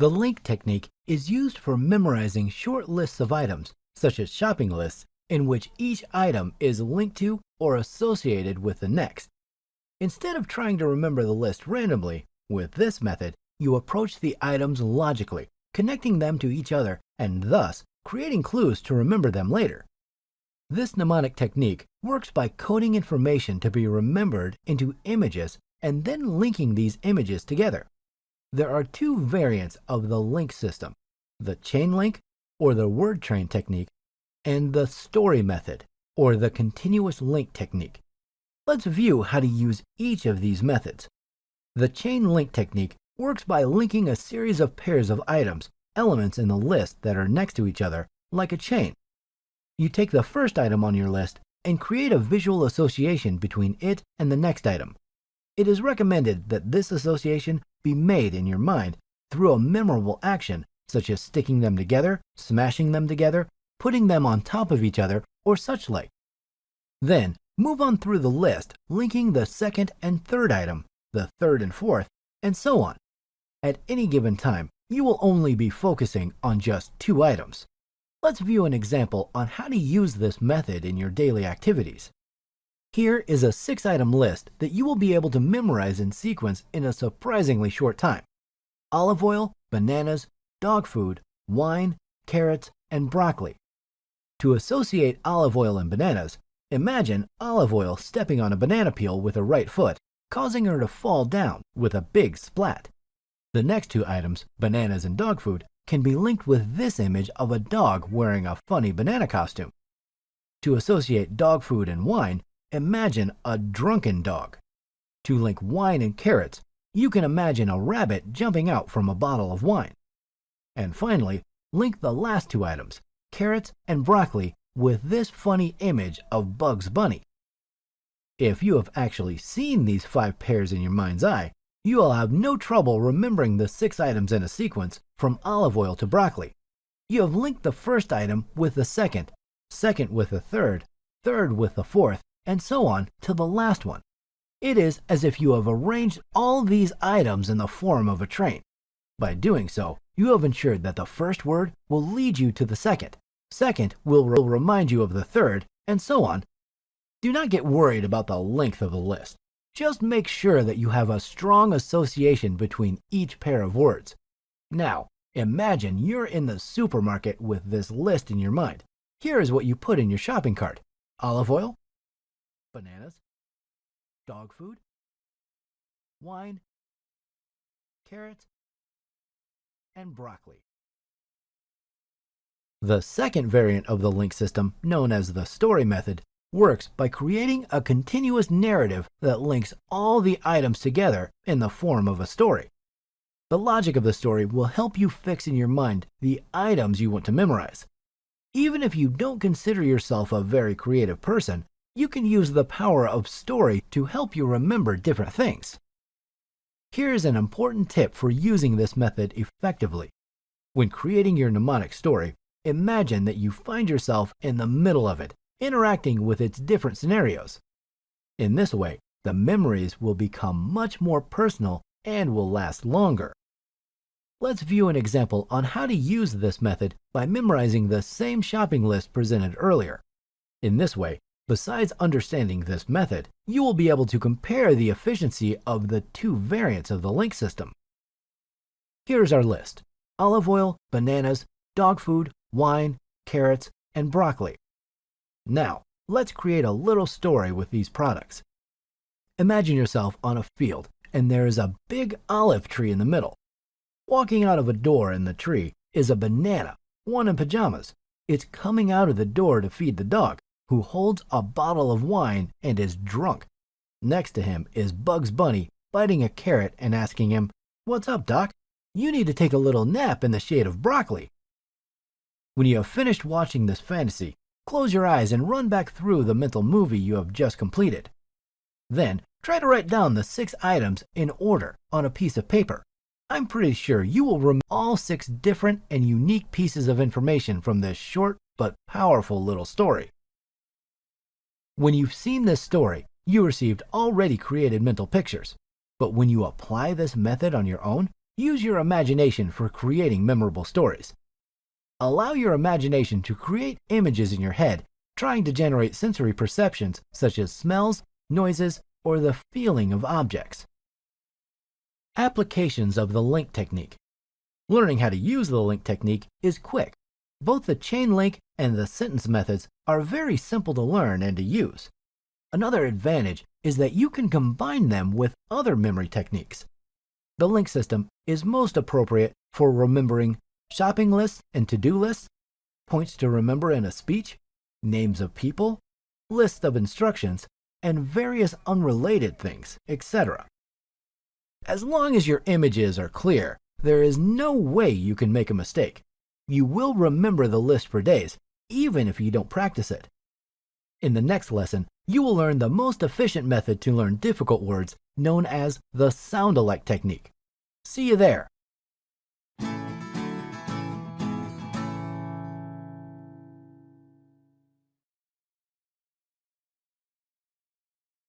The link technique is used for memorizing short lists of items, such as shopping lists, in which each item is linked to or associated with the next. Instead of trying to remember the list randomly, with this method, you approach the items logically, connecting them to each other and thus creating clues to remember them later. This mnemonic technique works by coding information to be remembered into images and then linking these images together. There are two variants of the link system: the chain link, or the word train technique, and the story method, or the continuous link technique. Let's view how to use each of these methods. The chain link technique works by linking a series of pairs of items, elements in the list that are next to each other, like a chain. You take the first item on your list and create a visual association between it and the next item. It is recommended that this association be made in your mind through a memorable action, such as sticking them together, smashing them together, putting them on top of each other, or such like. Then, move on through the list, linking the second and third item, the third and fourth, and so on. At any given time, you will only be focusing on just two items. Let's view an example on how to use this method in your daily activities. Here is a 6-item list that you will be able to memorize in sequence in a surprisingly short time: olive oil, bananas, dog food, wine, carrots, and broccoli. To associate olive oil and bananas, imagine olive oil stepping on a banana peel with her right foot, causing her to fall down with a big splat. The next two items, bananas and dog food, can be linked with this image of a dog wearing a funny banana costume. To associate dog food and wine, imagine a drunken dog. To link wine and carrots, you can imagine a rabbit jumping out from a bottle of wine. And finally, link the last two items, carrots and broccoli, with this funny image of Bugs Bunny. If you have actually seen these 5 pairs in your mind's eye, you will have no trouble remembering the 6 items in a sequence from olive oil to broccoli. You have linked the first item with the second, second with the third, third with the fourth, and so on to the last one. It is as if you have arranged all these items in the form of a train. By doing so, you have ensured that the first word will lead you to the second, second will remind you of the third, and so on. Do not get worried about the length of the list. Just make sure that you have a strong association between each pair of words. Now, imagine you're in the supermarket with this list in your mind. Here is what you put in your shopping cart: olive oil, bananas, dog food, wine, carrots, and broccoli. The second variant of the link system, known as the story method, works by creating a continuous narrative that links all the items together in the form of a story. The logic of the story will help you fix in your mind the items you want to memorize. Even if you don't consider yourself a very creative person, you can use the power of story to help you remember different things. Here's an important tip for using this method effectively. When creating your mnemonic story, imagine that you find yourself in the middle of it, interacting with its different scenarios. In this way, the memories will become much more personal and will last longer. Let's view an example on how to use this method by memorizing the same shopping list presented earlier. In this way, besides understanding this method, you will be able to compare the efficiency of the two variants of the link system. Here's our list: olive oil, bananas, dog food, wine, carrots, and broccoli. Now, let's create a little story with these products. Imagine yourself on a field, and there is a big olive tree in the middle. Walking out of a door in the tree is a banana, one in pajamas. It's coming out of the door to feed the dog, who holds a bottle of wine and is drunk. Next to him is Bugs Bunny, biting a carrot and asking him, "What's up, Doc? You need to take a little nap in the shade of broccoli." When you have finished watching this fantasy, close your eyes and run back through the mental movie you have just completed. Then, try to write down the 6 items in order on a piece of paper. I'm pretty sure you will remember all 6 different and unique pieces of information from this short but powerful little story. When you've seen this story, you received already created mental pictures. But when you apply this method on your own, use your imagination for creating memorable stories. Allow your imagination to create images in your head, trying to generate sensory perceptions such as smells, noises, or the feeling of objects. Applications of the link technique. Learning how to use the link technique is quick. Both the chain link and the sentence methods are very simple to learn and to use. Another advantage is that you can combine them with other memory techniques. The link system is most appropriate for remembering shopping lists and to-do lists, points to remember in a speech, names of people, lists of instructions, and various unrelated things, etc. As long as your images are clear, there is no way you can make a mistake. You will remember the list for days, even if you don't practice it. In the next lesson, you will learn the most efficient method to learn difficult words known as the sound-alike technique. See you there.